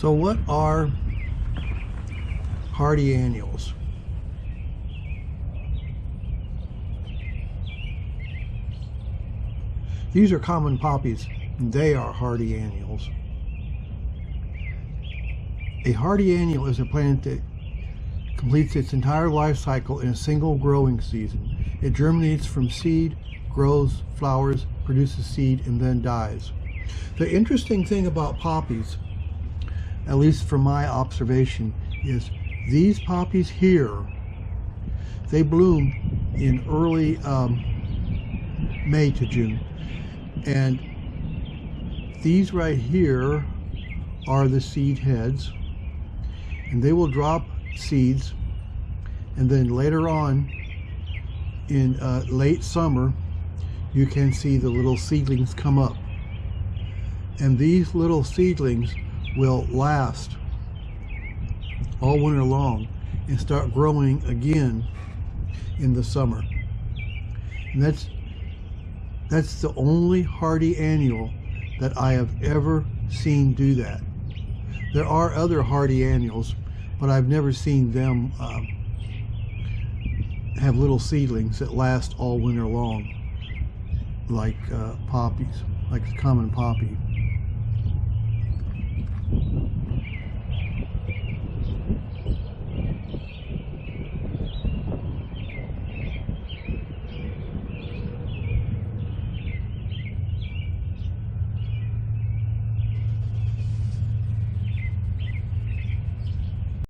So what are hardy annuals? These are common poppies. They are hardy annuals. A hardy annual is a plant that completes its entire life cycle in a single growing season. It germinates from seed, grows, flowers, produces seed, and then dies. The interesting thing about poppies, at least from my observation, is these poppies here, they bloom in early May to June. And these right here are the seed heads, and they will drop seeds, and then later on in late summer you can see the little seedlings come up, and these little seedlings will last all winter long and start growing again in the summer. And that's the only hardy annual that I have ever seen do that. There are other hardy annuals, but I've never seen them have little seedlings that last all winter long, like poppies, like the common poppy.